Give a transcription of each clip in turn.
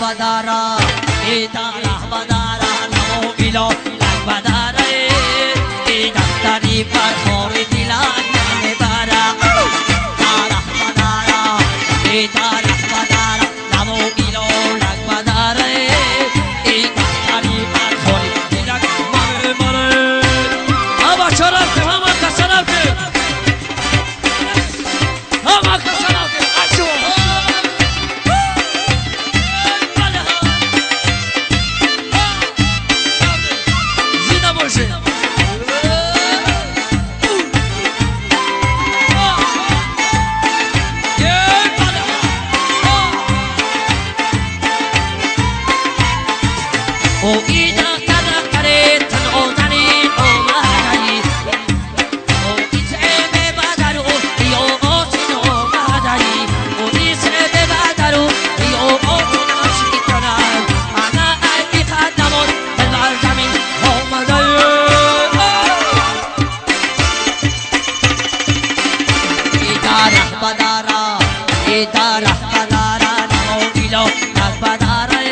بدارا ایدا بدارا نمو ایلو بدارا ایدا داری پر خور دیلان نمیبارا دارا بدارا ایدا بدارا نمو ایلو بدارا ایدا داری پر خور دیلان نمیبارا اما شرف همه کسرف همه کسرف اشو او ایدا کدا کره تن اوزنی اومدی او ایچه ببادرو یو اوچنو مادری او ایچه ببادرو یو اوچنو شیکنم انا ای خدمون بلال زمین اومدی ایدا رهبدارا ایدا رهبدارا نمو ایلو رهبدارا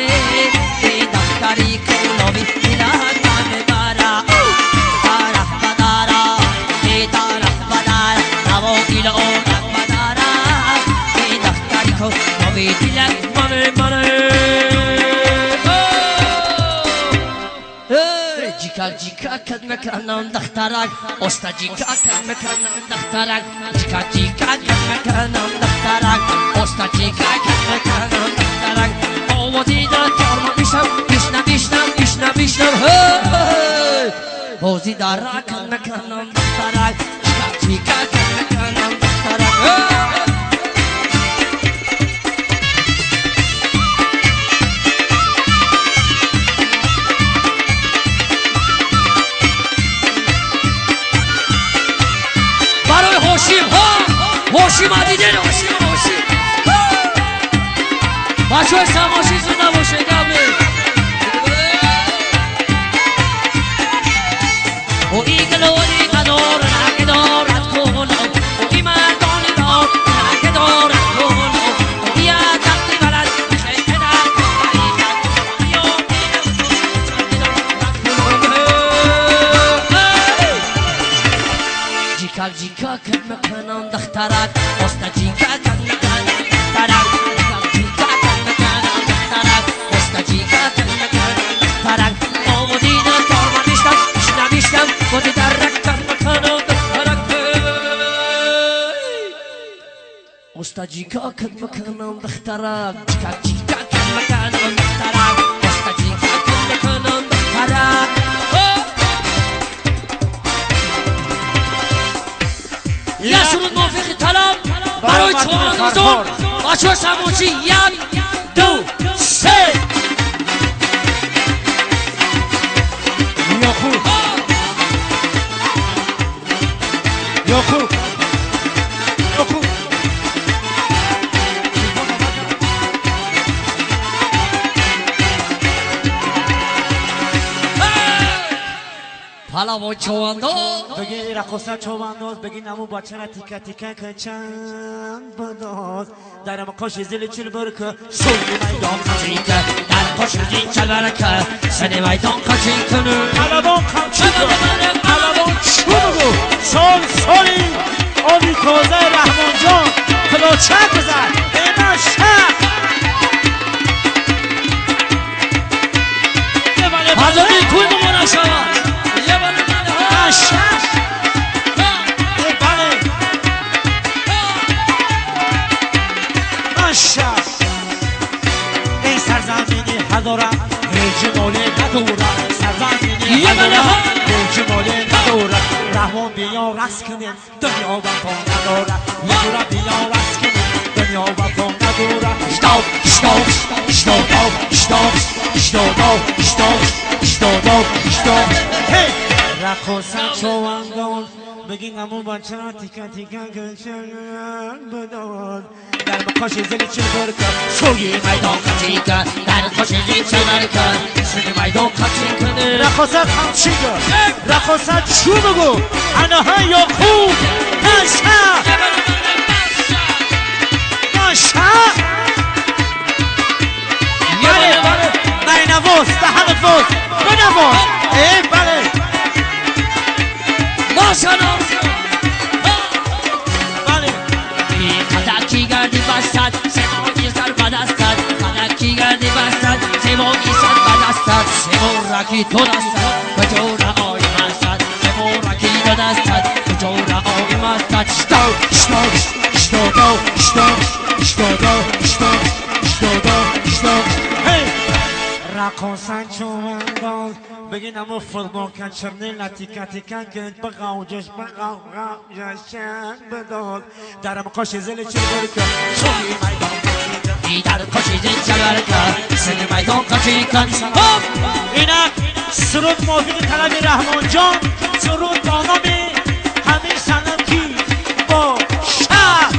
جیکا کد مکنم دخترک استا جیکا کد مکنم دخترک جیکا کد مکنم دخترک استا جیکا کد مکنم دخترک آوازی دا کارما بیشنم بازی دارا کد مکنم دخترک جیکا کد مکنم دخترک هوشیم دیدین هوشیم بچه های سماشی زنده باشه گمه او ایگلوری قدار نگه دارد کنم او ای مردان دار نگه دارد کنم او بیا دقی بلد خیلی در جیکا کد مکنم دخترک استا جیکا کد مکنم دخترک جیکا کد مکنم دخترک استا جیکا کد مکنم دخترک آمودی دا کارما بیشتم بودی درک کد مکنم دخترک استا جیکا کد مکنم دخترک جیکا کد مکنم دخترک استا جیکا کد مکنم دخترک یه سرود موفقی طلب برای چوانزون بچه سموچی یک دو سه یاکو پلاو چوانداز بگی رقصه چوانداز بگی نمو بچه را تیکه تیکه که چند بداز در مکاش زیل چل برکه سوی میدان کچیکه در خوش زین چل برکه سنی میدان کچیکنه علوان کمچیکه علوان چونگو سالی آبی تازه رحمان جان کلاچه بزن اینا شک حضاری توی بمونه شما ای سرزمینی هزارم جماله ندورم سرزمینی هزارم جماله ندورم رحمان بیا رقص کنیم دنیا وفا ندارم یه جورا بیا رقص کنیم دنیا وفا ندارم رقصه چوانداز بگین همون بچه را تیکه تیکه گلچن بداد در مکاش زلی چه برکن سوی میدان کچیکه در خوش زین چل برکه سنی میدان کچیکنه رقصه خمچیگه رقصه چو بگو انها یا خوب نشه نشه بله ماشاءالله بله فلکی گردی بستد سمانی سر بدستد فلکی گردی بستد سمانی سر بدستد سمورکی تو دستد کجور آی مستد سمورکی تو دستد کجور آی مستد رقصن چومندان بگین امو فوتبال کن چرنی لطیکتی کن که بقاوجش شن بداد درم قاش زل چرگر کن شوی میدان در کشی زن چلور کن سن میدان کشی کن اینک سرود موفید طلب رحمان جان سرود دانامی همین سنم کی با شب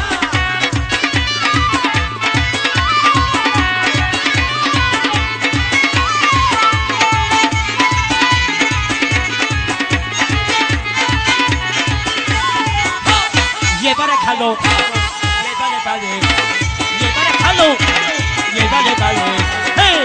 یه بره کلو یه بره کلو یه بله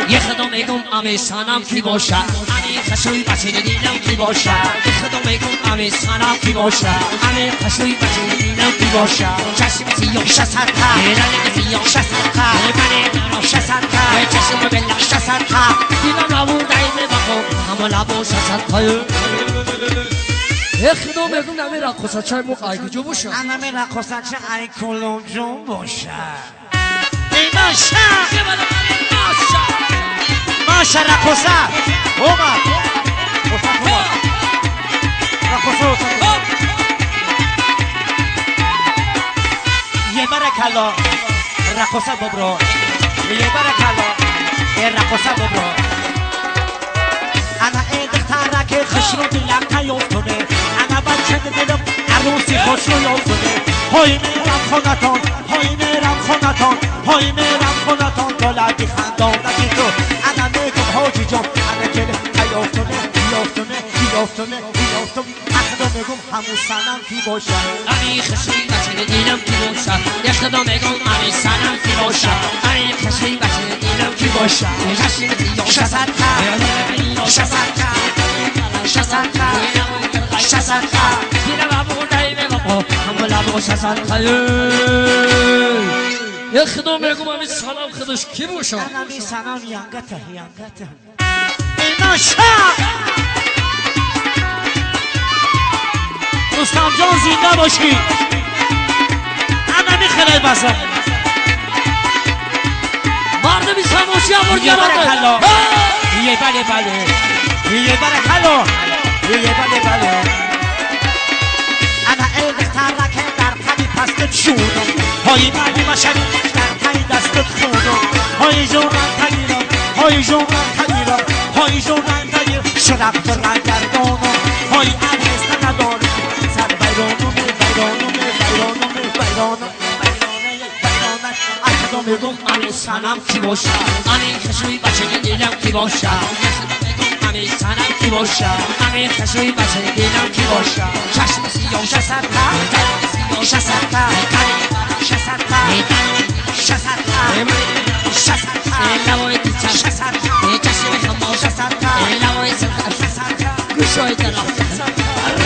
یه خدا میگم امی سنم کی باشه امی خشوی بچه دیدم کی باشه یه خدا میگم امی سنم کی باشه امی خشوی بچه دیدم کی باشه چشم سیاه شسرتا رنگ سیاه شسرتا من شسرتا چشم بلا شسرتا دیدم لبو دایمه بخو همه لبو شسرتا یه خدا میگم نمی رقصه چای موقعی جو باشه نمی رقصه چای کلوم جون باشه ماشا ماشا رقصه اومد رقصه یه برکلا رقصه ببرو یه برکلا رقصه ببرو انا این دختره که خشرو دلم نیفتونه انا بچه دلم عروسی خوش رو یفتونه های میرم خونتان های میرم خونتان های میرم خونتان دولتی خندانتی تو انا میگم حاجی جان انا که یفتونه یفتونه یفتونه یفتونه انا میگم همون سنم کی باشه امی خشوی بچه دیدم کی باشه یه خدا میگم امی سنم کی باشه امی خشوی بچه دیدم کی باشه چشم سیاه شسرتا شسرتا شسرتا شسرتا دیدم لبو دایمه بخو همه لبو شسرتا یه خدا میگم امی سنم خودش کی باشه امی سنم ینگته ینگته اینا شا رستم جان زنده باشی انا میخره بسا مرد بی سماشی هم یه برکلا یه بله بله یه برکلا یه بله بله انا ایدک ترکه در پنی پستت شونم های مردی بشری در پنی دستت خونم های جونم تگیرم های جونم تگیرم های جونم تگیر شرف برگردانم های عریست ندارم سر بیرانم بیرانم بیرانم بیرانم اکدام میگم امی سنم کی باشه امی خشوی بچه دیدم کی باشه امی سنم کی باشه امی خشوی بچه دیدم کی باشه چشم سیاه شسرتا شسرتا شسرتا شسرتا شسرتا لبای تیچم شسرتا چشم خمار شسرتا لبای سرخر شسرتا گوشای طرف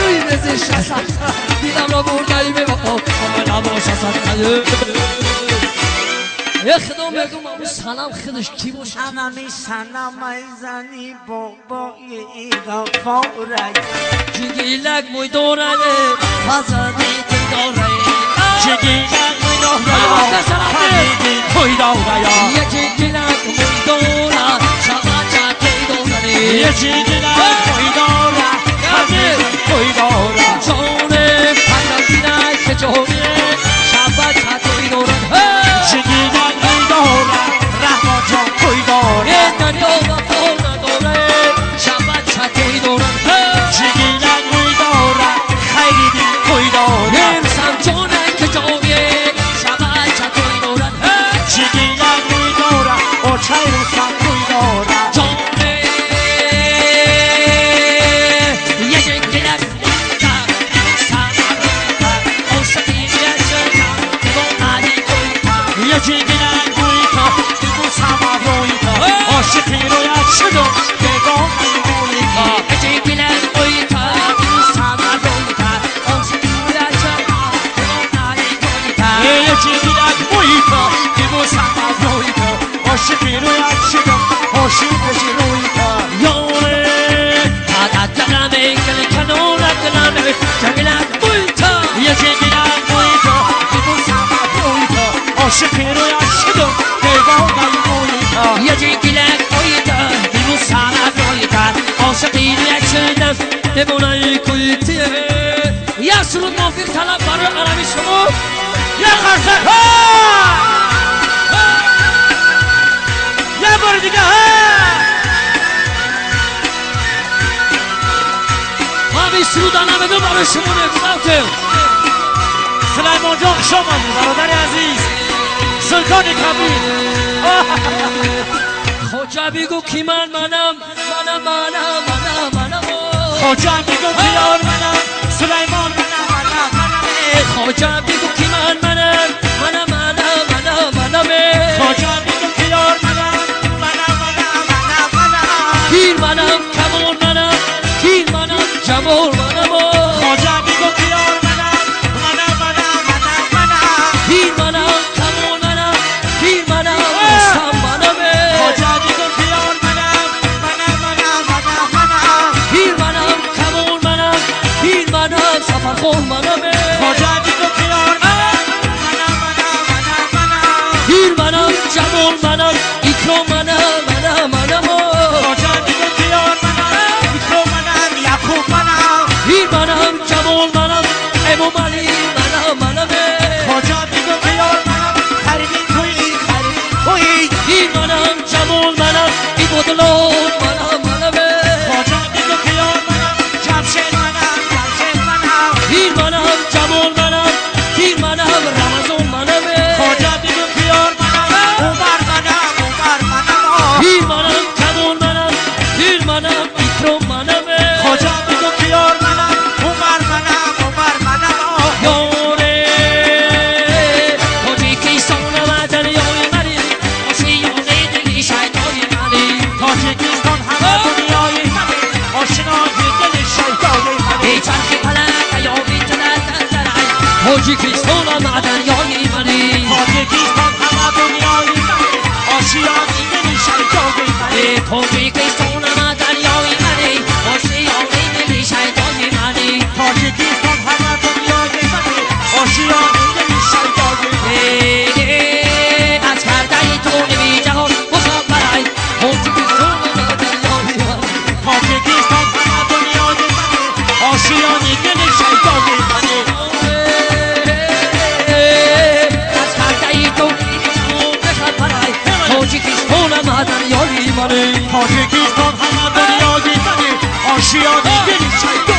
روی بزه شسرتا دیدم را بردایی به بخو همه لبا شسرتا یه خدا میگم امی سنم خودش کی باشه انا میسنم ایزنی بابای ایگا فورک جگیلک موی دورنه فضادی تی داره جگیلک موی دوریا فهمیدی توی دوریا یکی گیلک موی دوره شما چا تی داره یکی گیلک موی دوره فهمیدی توی دوره جونه پنده گیلک که جونه شما چا تی داره جگیلک موی دوره رحمان جان توی دوره یه دنیا با تو نداره شما چا تی داره جگیلک موی دوره خیلی دی توی دوره نمسم جونه که جونه شما چا تی داره جگیلک موی دوره او چای روستم توی دوره جونه عاشقی رویت شدم خوشی بشی روی تو یاره عدد دلمه گل کنونت دلمه جنگلت بوی تو یه جنگلت بوی تو ببوسم بوی تو عاشقی رویت شدم دیوانه بوی تو یه جنگلت بوی تو ببوسم بوی تو عاشقی رویت شدم دیوانه کوی تو یک سرود موفق طلب برای عربی شما یه خرسک یه بار دیگه همین سرود نمیدون برای شما نفساتم سلیمان جان شما برادر عزیز سلطان کبیر خوجا بگو کی منم خوجا میگو بیار منم سلیمان منم خوجا بگو کی منم خوجا میگو بیار منم پیر منم کمال منم پیر منم جمال منم خوجا میگو بیار منم پیر منم کمال منم پیر منم رستم منم خوجا میگو بیار منم پیر منم کمال منم پیر منم سفرخور منم خوجا میگو بیار پیر منم جمال منم اکرام منم خوجا میگو بیار منم اکرام منم یعقوب منم پیر منم جمال منم امام علی منم خوجا میگو بیار منم خریدی توی پیر منم جمال منم ایبادلات منم خوجا میگو بیار منم جمشید منم پیر منم جمال منم پیر منم رمضان منم خوجا میگو بیار منم عمر منم پیر منم جمال منم پیر منم اکرام منم خوجا میگو بیار منم عمر منم یاره تاجیکستان و دریای منی آشیانه دلی شیطان منی تاجیکستان همه دنیای منی آشنای دل شیطان منی ای چرخ فلک یا بیتلت درعی تاجیکستان و دریای منی تاجیکستان همه دنیای منی آشیانه دل شیطان منی تاجیکستان و دریای منی آشیانه دلی شیطان منی تاجیکستان همه دنیای منی آشیانه دل شیطان منی از کرده تو نمی جهان مسافرای تاجیکستان و دریای منی تاجیکستان همه دنیای منی آشیانه دل شیطان منی از کرده تو مسافرای تاجیکستان و دریای منی تاجیکستان همه دنیای منی آشیانه دل شیطان